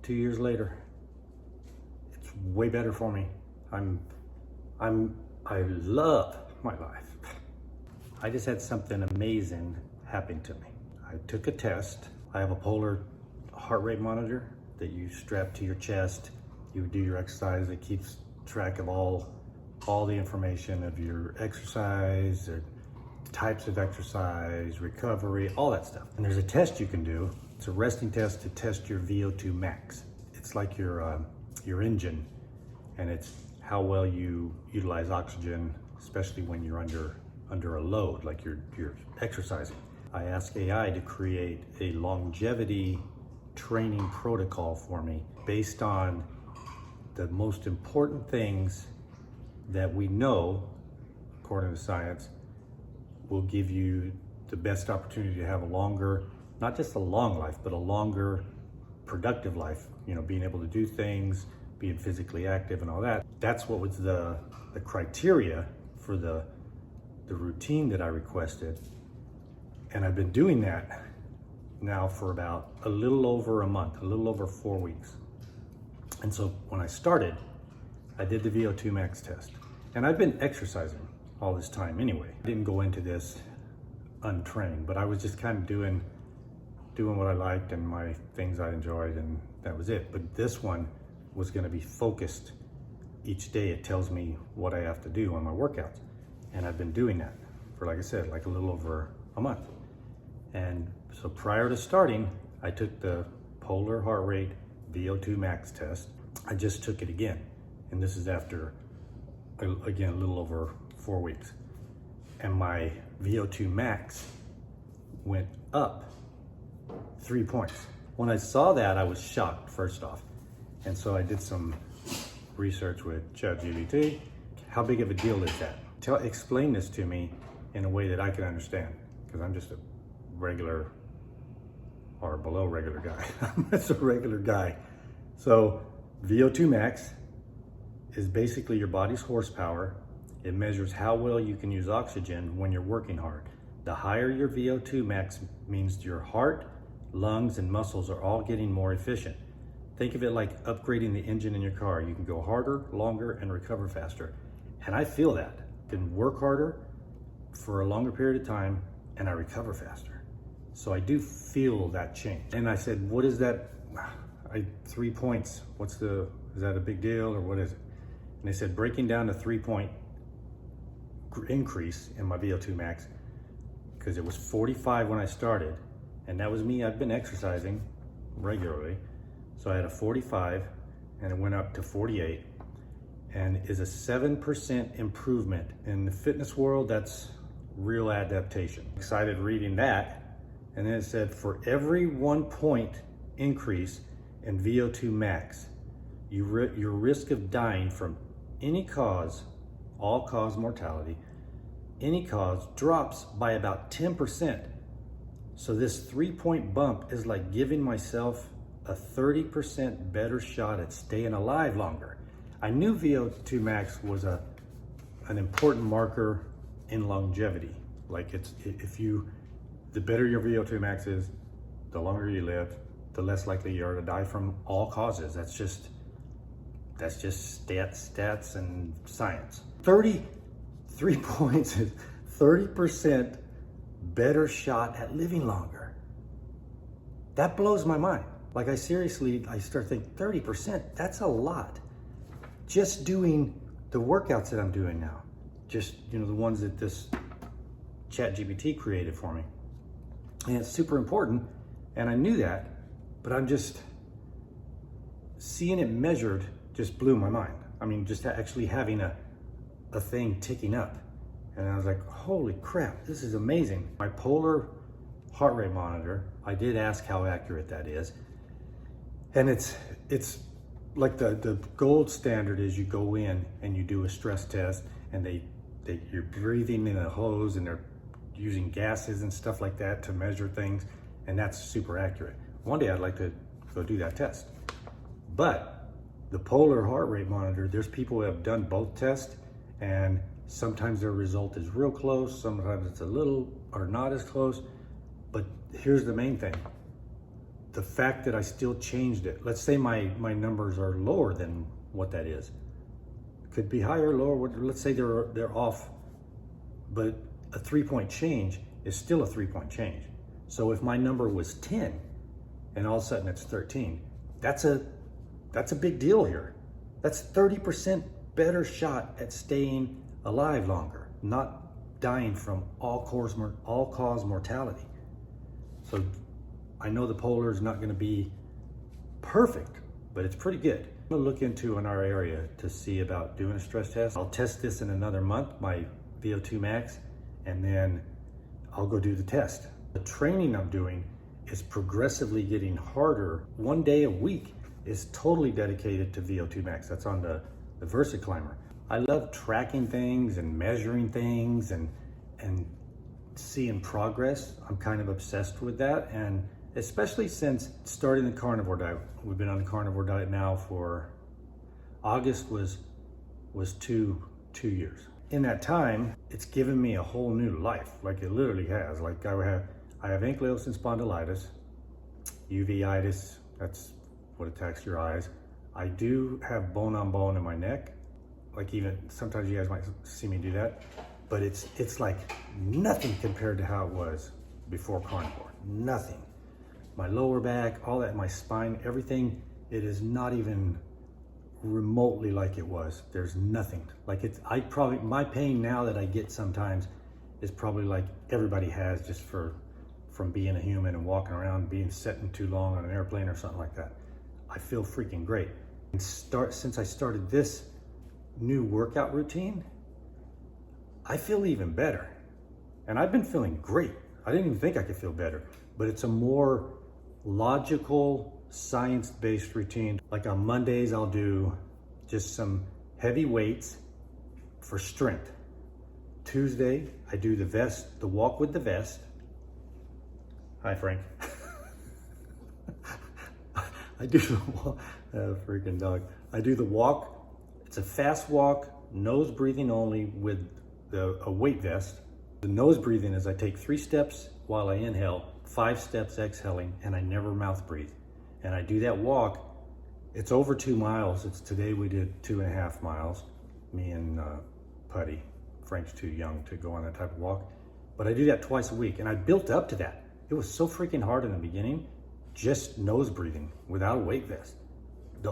2 years later, it's way better for me. I love my life. I just had something amazing happen to me. I took a test. I have a polar heart rate monitor that you strap to your chest. You do your exercise. It keeps track of all the information of your exercise, or types of exercise, recovery, all that stuff. And there's a test you can do. It's a resting test to test your VO2 max. It's like your engine, and it's how well you utilize oxygen, especially when you're under a load, like you're exercising. I asked AI to create a longevity training protocol for me based on the most important things that we know, according to science, will give you the best opportunity to have a longer, not just a long life, but a longer productive life. You know, being able to do things, being physically active and all that. That's what was the criteria for the routine that I requested. And I've been doing that now for about a little over a month, a little over 4 weeks. And so when I started, I did the VO2 max test. And I've been exercising all this time anyway. I didn't go into this untrained, but I was just kind of doing what I liked and my things I enjoyed, and that was it. But this one was gonna be focused. Each day it tells me what I have to do on my workouts. And I've been doing that for, like I said, like a little over a month. And so prior to starting, I took the polar heart rate VO2 max test. I just took it again. And this is after, again, a little over 4 weeks. And my VO2 max went up 3 points. When I saw that, I was shocked, first off. And so I did some research with ChatGPT. How big of a deal is that? Explain this to me in a way that I can understand, because I'm just a regular or below regular guy. I'm just a regular guy. So VO2 max is basically your body's horsepower. It measures how well you can use oxygen when you're working hard. The higher your VO2 max means your heart, lungs, and muscles are all getting more efficient. Think of it like upgrading the engine in your car. You can go harder, longer, and recover faster. And I feel that. I can work harder for a longer period of time, and I recover faster. So I do feel that change. And I said, what is that? 3 points. Is that a big deal, or what is it? And they said, breaking down a 3-point increase in my VO2 max, because it was 45 when I started, and that was me. I've been exercising regularly. So I had a 45, and it went up to 48, and is a 7% improvement. In the fitness world, that's real adaptation. Excited reading that. And then it said, for every 1 point increase in VO2 max, your risk of dying from any cause, all cause mortality, any cause, drops by about 10%. So this 3-point bump is like giving myself a 30% better shot at staying alive longer. I knew VO2 max was an important marker in longevity. Like the better your VO2 max is, the longer you live, the less likely you are to die from all causes. That's just stats and science. 33 points is 30% better shot at living longer. That blows my mind. Like I start thinking 30%, that's a lot. Just doing the workouts that I'm doing now, just, the ones that this ChatGPT created for me. And it's super important, and I knew that, but I'm just seeing it measured just blew my mind. I mean, just actually having a thing ticking up. And I was like, holy crap, this is amazing. My polar heart rate monitor, I did ask how accurate that is. And it's like the gold standard is you go in and you do a stress test, and you're breathing in a hose, and they're using gases and stuff like that to measure things, and that's super accurate. One day I'd like to go do that test. But the polar heart rate monitor, there's people who have done both tests, and sometimes their result is real close, sometimes it's a little or not as close. But here's the main thing. the fact that I still changed it, let's say my numbers are lower than what that is. Could be higher, lower, let's say they're off, but a 3-point change is still a 3-point change. So if my number was 10 and all of a sudden it's 13, that's a big deal here. That's 30% better shot at staying alive longer, not dying from all-cause mortality. So I know the polar is not going to be perfect, but it's pretty good. I'm going to look into in our area to see about doing a stress test. I'll test this in another month, my VO2 max, and then I'll go do the test. The training I'm doing is progressively getting harder. 1 day a week is totally dedicated to VO2 max. That's on the VersaClimber. I love tracking things and measuring things and seeing progress. I'm kind of obsessed with that, and especially since starting the carnivore diet. We've been on the carnivore diet now for August was 2 years. In that time, it's given me a whole new life. Like it literally has. Like I have ankylosing spondylitis, uveitis. That's what attacks your eyes. I do have bone on bone in my neck. Like even sometimes you guys might see me do that, but it's like nothing compared to how it was before carnivore. Nothing. My lower back, all that, my spine, everything, it is not even remotely like it was. There's nothing. Like my pain now that I get sometimes is probably like everybody has just from being a human and walking around, being sitting too long on an airplane or something like that. I feel freaking great. And since I started this new workout routine, I feel even better. And I've been feeling great. I didn't even think I could feel better, but it's a more logical, science-based routine. Like on Mondays, I'll do just some heavy weights for strength. Tuesday, I do the walk with the vest. Hi, Frank. I do the walk, freaking dog. I do the walk. It's a fast walk, nose breathing only with a weight vest. The nose breathing is I take 3 steps while I inhale, 5 steps exhaling, and I never mouth breathe. And I do that walk. It's over 2 miles. Today we did 2.5 miles, me and Putty. Frank's too young to go on that type of walk. But I do that twice a week, and I built up to that. It was so freaking hard in the beginning, just nose breathing without a weight vest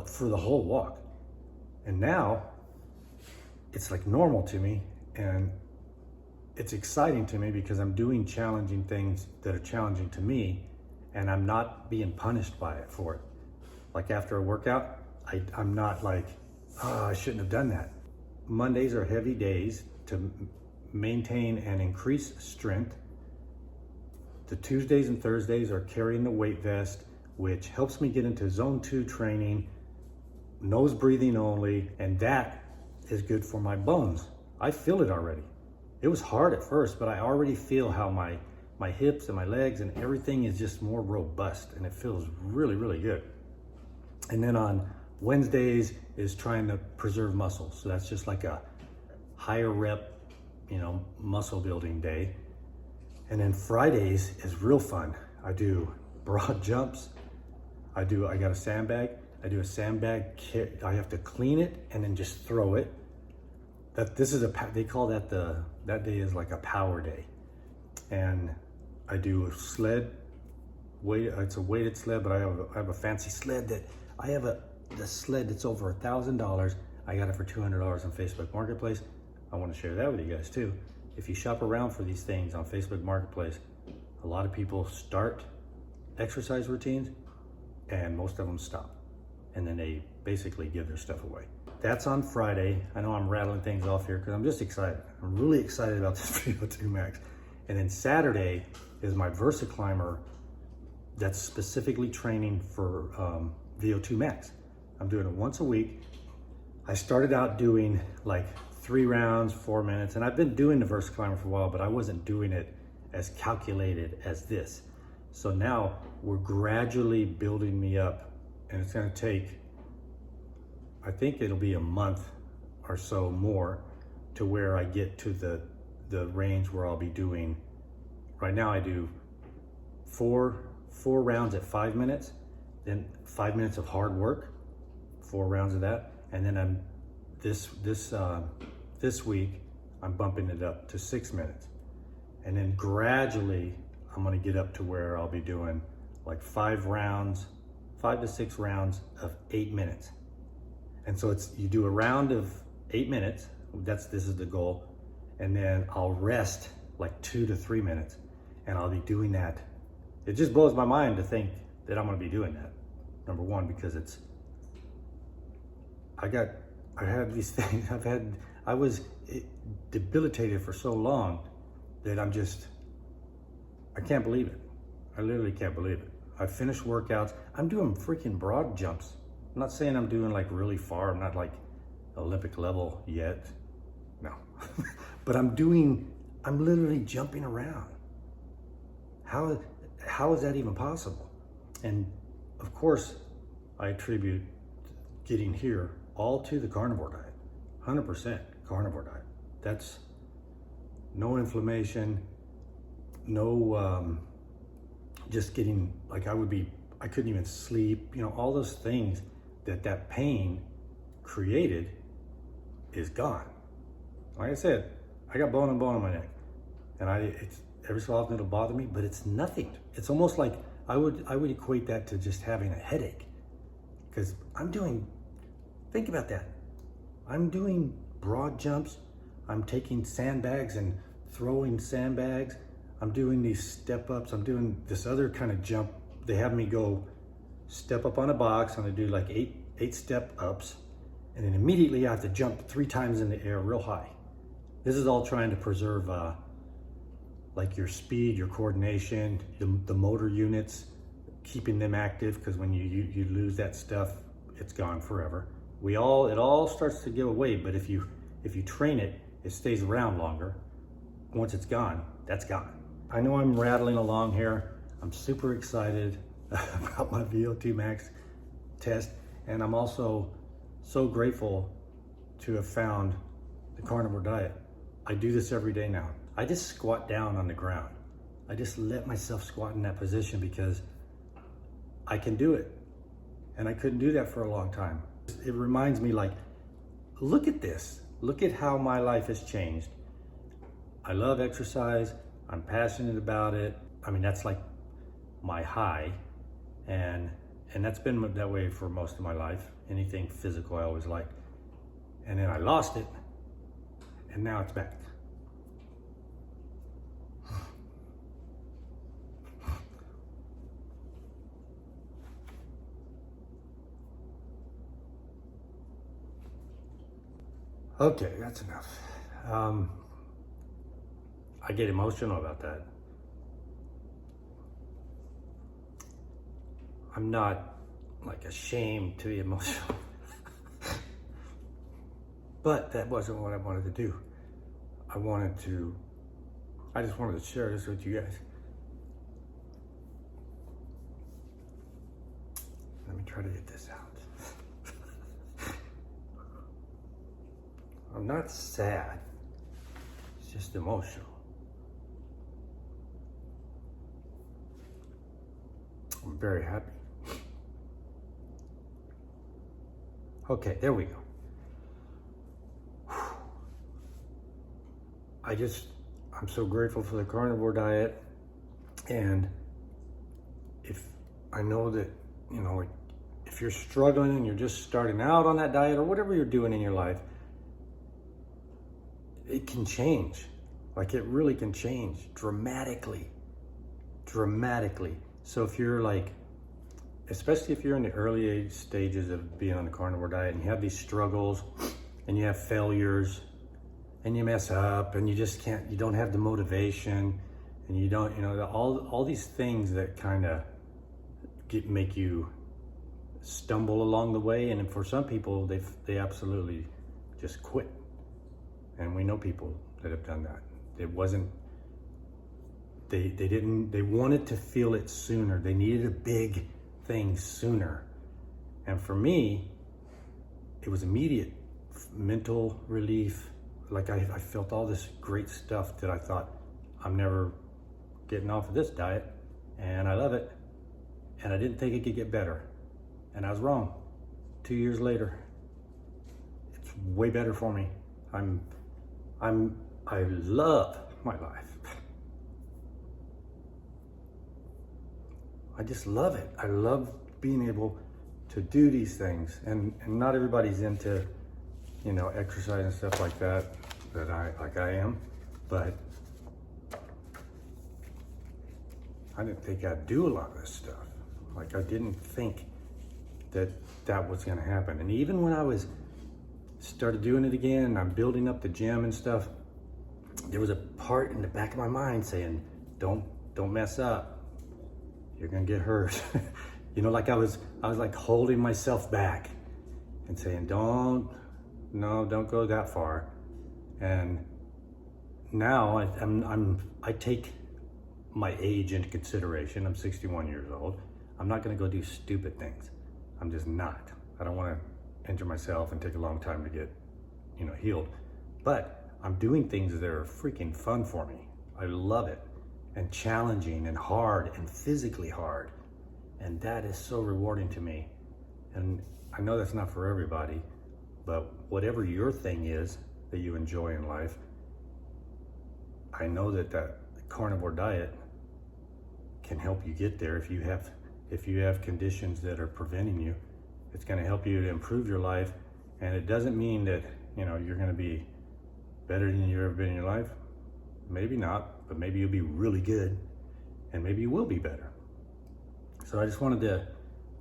for the whole walk. And now it's like normal to me, and it's exciting to me because I'm doing challenging things that are challenging to me, and I'm not being punished by it for it. Like after a workout, I'm not like, oh, I shouldn't have done that. Mondays are heavy days to maintain and increase strength. The Tuesdays and Thursdays are carrying the weight vest, which helps me get into zone 2 training, nose breathing only, and that is good for my bones. I feel it already. It was hard at first, but I already feel how my hips and my legs and everything is just more robust, and it feels really, really good. And then on Wednesdays is trying to preserve muscle. So that's just like a higher rep, muscle building day. And then Fridays is real fun. I do broad jumps. I got a sandbag. I do a sandbag kit. I have to clean it and then just throw it. They call that that day is like a power day. And I do a sled. It's a weighted sled, but I have a fancy sled that the sled that's over $1,000. I got it for $200 on Facebook Marketplace. I want to share that with you guys too. If you shop around for these things on Facebook Marketplace, a lot of people start exercise routines and most of them stop. And then they basically give their stuff away. That's on Friday. I know I'm rattling things off here because I'm just excited. I'm really excited about this VO2 max. And then Saturday is my VersaClimber that's specifically training for VO2 max. I'm doing it once a week. I started out doing like 3 rounds, 4 minutes, and I've been doing the VersaClimber for a while, but I wasn't doing it as calculated as this. So now we're gradually building me up, and it's gonna take, I think it'll be a month or so more to where I get to the range where I'll be doing, right now I do 4 4 rounds at 5 minutes, then 5 minutes of hard work, 4 rounds of that, and then I'm this week I'm bumping it up to 6 minutes, and then gradually I'm gonna get up to where I'll be doing like 5 to 6 rounds of 8 minutes. And so you do a round of 8 minutes. This is the goal, and then I'll rest like 2 to 3 minutes, and I'll be doing that. It just blows my mind to think that I'm gonna be doing that. Number one, because I had these things, I was debilitated for so long that I can't believe it. I literally can't believe it. I finished workouts. I'm doing freaking broad jumps. I'm not saying I'm doing like really far. I'm not like Olympic level yet. No, but I'm literally jumping around. How is that even possible? And of course, I attribute getting here all to the carnivore diet. 100% carnivore diet. That's no inflammation, no just getting, like I couldn't even sleep, all those things that pain created is gone. Like I said, I got bone on my neck, and it's every so often it'll bother me, but it's nothing. It's almost like I would equate that to just having a headache, because think about that. I'm doing broad jumps. I'm taking sandbags and throwing sandbags. I'm doing these step ups. I'm doing this other kind of jump. They have me go step up on a box, and I do like eight step ups, and then immediately I have to jump 3 times in the air real high. This is all trying to preserve like your speed, your coordination, the motor units, keeping them active, because when you lose that stuff, it's gone forever. It all starts to give away, but if you train it, it stays around longer. Once it's gone, that's gone. I know I'm rattling along here. I'm super excited about my VO2 max test, and I'm also so grateful to have found the carnivore diet. I do this every day now. I just squat down on the ground. I just let myself squat in that position because I can do it. And I couldn't do that for a long time. It reminds me, like, look at this. Look at how my life has changed. I love exercise. I'm passionate about it. I mean, that's like my high. And that's been that way for most of my life. Anything physical I always liked. And then I lost it, and now it's back. Okay, that's enough. I get emotional about that. I'm not like ashamed to be emotional. But that wasn't what I wanted to do. I just wanted to share this with you guys. Let me try to get this out. I'm not sad, it's just emotional. I'm very happy. Okay, there we go. I'm so grateful for the carnivore diet, and I know that, if you're struggling and you're just starting out on that diet or whatever you're doing in your life, it can change. Like, it really can change dramatically. So if you're like, especially if you're in the early age stages of being on the carnivore diet and you have these struggles and you have failures and you mess up and you don't have the motivation, and you don't, all these things that kind of make you stumble along the way. And for some people, they absolutely just quit. And we know people that have done that. It wasn't, they wanted to feel it sooner. They needed a big thing sooner. And for me, it was immediate mental relief. Like I felt all this great stuff that I thought, I'm never getting off of this diet, and I love it. and I didn't think it could get better. And I was wrong. 2 years later, it's way better for me. I love my life. I just love it. I love being able to do these things. And not everybody's into, you know, exercise and stuff like that I am, but I didn't think I'd do a lot of this stuff. Like, I didn't think that was gonna happen. And even when I started doing it again, I'm building up the gym and stuff, there was a part in the back of my mind saying, don't mess up. You're gonna get hurt. You know, like I was like holding myself back and saying, don't go that far. And now I take my age into consideration. I'm 61 years old. I'm not gonna go do stupid things. I'm just not. I don't wanna injure myself and take a long time to get, you know, healed. But I'm doing things that are freaking fun for me. I love it, and challenging and hard and physically hard. And that is so rewarding to me. And I know that's not for everybody, but whatever your thing is that you enjoy in life, I know that carnivore diet can help you get there. If you have conditions that are preventing you, it's going to help you to improve your life. And it doesn't mean that, you know, you're going to be better than you've ever been in your life. Maybe not, but maybe you'll be really good, and maybe you will be better. So I just wanted to,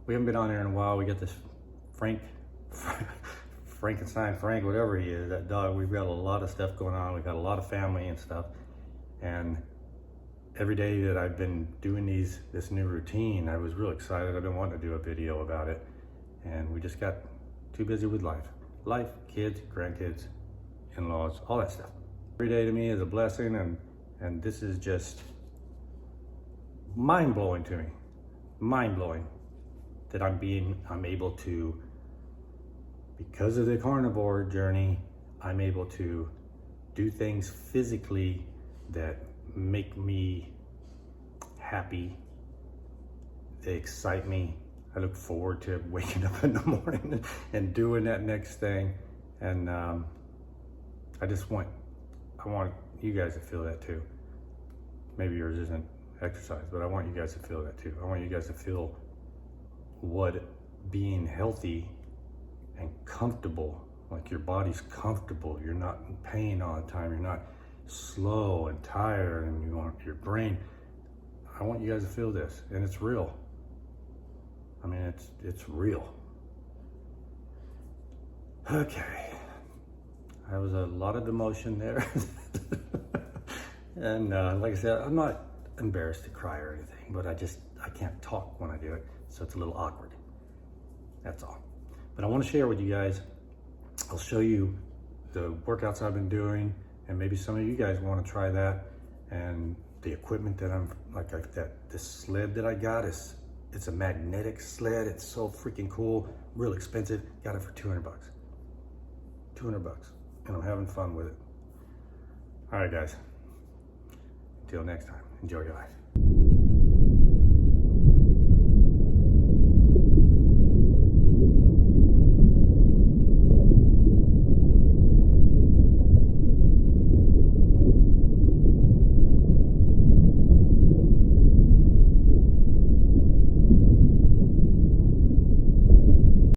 we haven't been on there in a while. We got this Frankenstein, Frank, whatever he is, that dog. We've got a lot of stuff going on. We've got a lot of family and stuff. And every day that I've been doing this new routine, I was real excited. I've been wanting to do a video about it. And we just got too busy with life, kids, grandkids, in-laws, all that stuff. Every day to me is a blessing, and this is just mind-blowing to me. Mind-blowing that I'm able to, because of the carnivore journey, I'm able to do things physically that make me happy, they excite me. I look forward to waking up in the morning and doing that next thing. And I want you guys to feel that too. Maybe yours isn't exercise, but I want you guys to feel that too. I want you guys to feel what being healthy and comfortable, like your body's comfortable, you're not in pain all the time, you're not slow and tired, and you want your brain. I want you guys to feel this, and it's real. I mean, it's real. Okay, that was a lot of emotion there. And like I said, I'm not embarrassed to cry or anything, but I can't talk when I do it, so it's a little awkward. That's all. But I want to share with you guys, I'll show you the workouts I've been doing, and maybe some of you guys want to try that. And the equipment that this sled that I got, it's a magnetic sled. It's so freaking cool, real expensive. Got it for 200 bucks. 200 bucks, and I'm having fun with it. All right, guys. Until next time, enjoy your life.